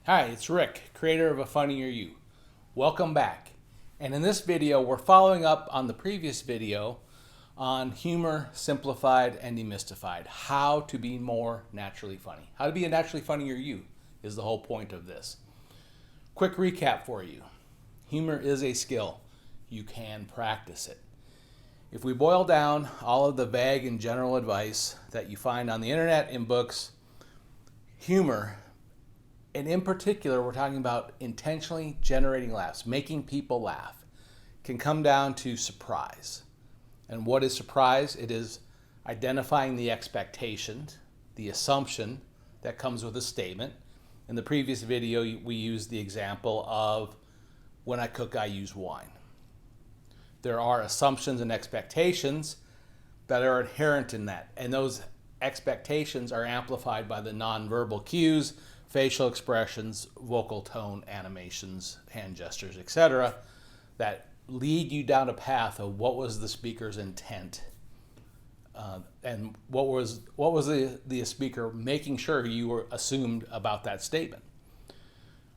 Hi, it's Rick, creator of A Funnier You. Welcome back. And in this video, we're following up on the previous video on humor simplified and demystified. How to be more naturally funny. How to be a naturally funnier you is the whole point of this. Quick recap for you. Humor is a skill. You can practice it. If we boil down all of the vague and general advice that you find on the internet, in books, humor, and in particular, we're talking about intentionally generating laughs, making people laugh, can come down to surprise. And what is surprise? It is identifying the expectation, the assumption that comes with a statement. In the previous video, we used the example of when I cook, I use wine. There are assumptions and expectations that are inherent in that. And those expectations are amplified by the nonverbal cues, facial expressions, vocal tone, animations, hand gestures, etc., that lead you down a path of what was the speaker's intent, and what was the speaker making sure you were assumed about that statement.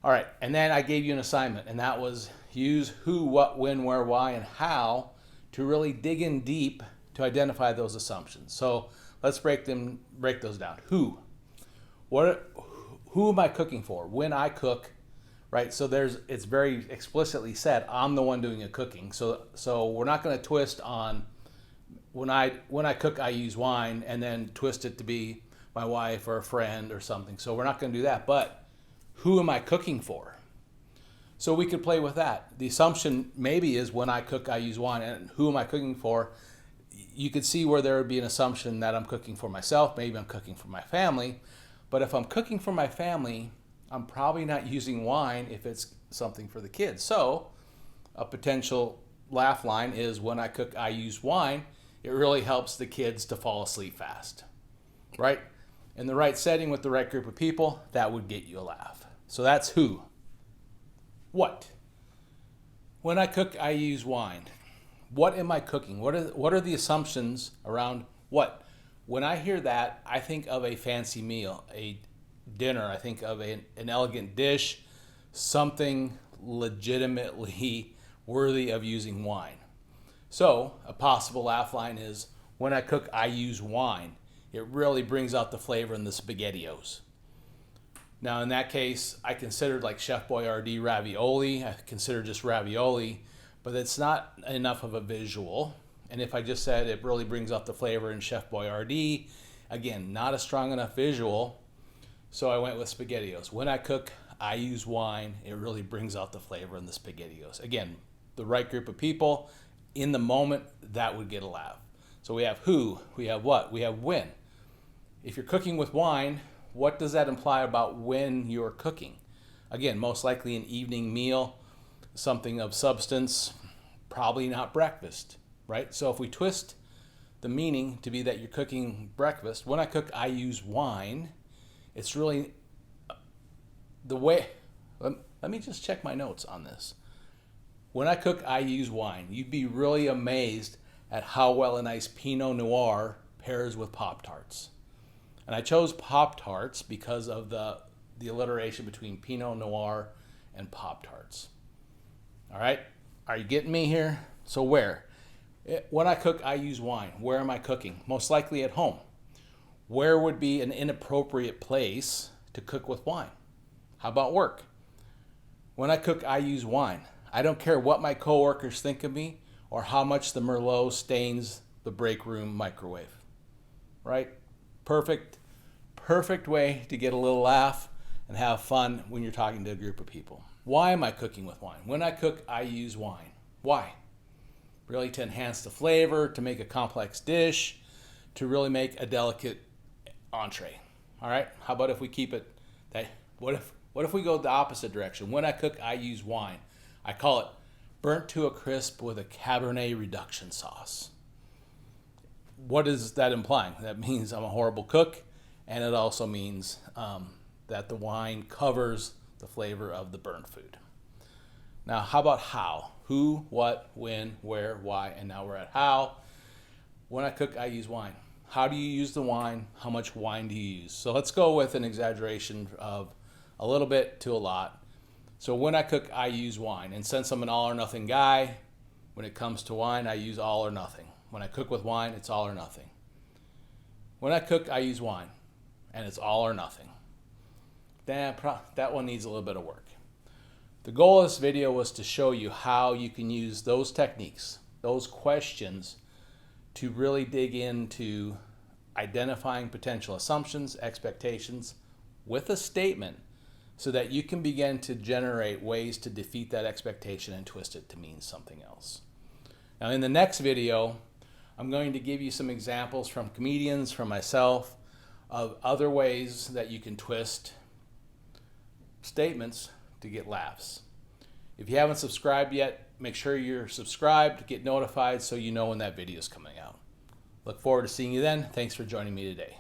All right, and then I gave you an assignment, and that was use who, what, when, where, why, and how to really dig in deep to identify those assumptions. So let's break those down. Who? Who am I cooking for? When I cook, right? So it's very explicitly said, I'm the one doing the cooking. So we're not going to twist on when I cook, I use wine, and then twist it to be my wife or a friend or something. So we're not going to do that. But who am I cooking for? So we could play with that. The assumption maybe is when I cook, I use wine, and who am I cooking for? You could see where there would be an assumption that I'm cooking for myself. Maybe I'm cooking for my family. But if I'm cooking for my family, I'm probably not using wine if it's something for the kids. So a potential laugh line is when I cook, I use wine. It really helps the kids to fall asleep fast, right? In the right setting with the right group of people, that would get you a laugh. So that's who. What? When I cook, I use wine. What am I cooking? What are the assumptions around what? When I hear that, I think of a fancy meal, a dinner. I think of an elegant dish, something legitimately worthy of using wine. So a possible laugh line is, when I cook, I use wine. It really brings out the flavor in the SpaghettiOs. Now in that case, I considered like Chef Boyardee ravioli. I consider just ravioli, but it's not enough of a visual. And if I just said it really brings out the flavor in Chef Boyardee, again, not a strong enough visual, so I went with SpaghettiOs. When I cook, I use wine. It really brings out the flavor in the SpaghettiOs. Again, the right group of people, in the moment, that would get a laugh. So we have who, we have what, we have when. If you're cooking with wine, what does that imply about when you're cooking? Again, most likely an evening meal, something of substance, probably not breakfast. Right? So if we twist the meaning to be that you're cooking breakfast, when I cook, I use wine, it's really the way, let me just check my notes on this. When I cook, I use wine. You'd be really amazed at how well a nice Pinot Noir pairs with Pop-Tarts. And I chose Pop-Tarts because of the alliteration between Pinot Noir and Pop-Tarts. All right? Are you getting me here? So where? When I cook, I use wine. Where am I cooking? Most likely at home. Where would be an inappropriate place to cook with wine? How about work? When I cook, I use wine. I don't care what my coworkers think of me or how much the Merlot stains the break room microwave. Right? Perfect way to get a little laugh and have fun when you're talking to a group of people. Why am I cooking with wine? When I cook, I use wine. Why? Really to enhance the flavor, to make a complex dish, to really make a delicate entree. All right? How about if we keep it that? What if we go the opposite direction? When I cook, I use wine. I call it burnt to a crisp with a Cabernet reduction sauce. What is that implying? That means I'm a horrible cook, and it also means that the wine covers the flavor of the burnt food. Now, how about how? Who, what, when, where, why, and now we're at how. When I cook, I use wine. How do you use the wine? How much wine do you use? So let's go with an exaggeration of a little bit to a lot. So when I cook, I use wine. And since I'm an all or nothing guy, when it comes to wine, I use all or nothing. When I cook with wine, it's all or nothing. When I cook, I use wine, and it's all or nothing. That one needs a little bit of work. The goal of this video was to show you how you can use those techniques, those questions, to really dig into identifying potential assumptions, expectations with a statement so that you can begin to generate ways to defeat that expectation and twist it to mean something else. Now in the next video, I'm going to give you some examples from comedians, from myself, of other ways that you can twist statements to get laughs. If you haven't subscribed yet, make sure you're subscribed, get notified so you know when that video is coming out. Look forward to seeing you then. Thanks for joining me today.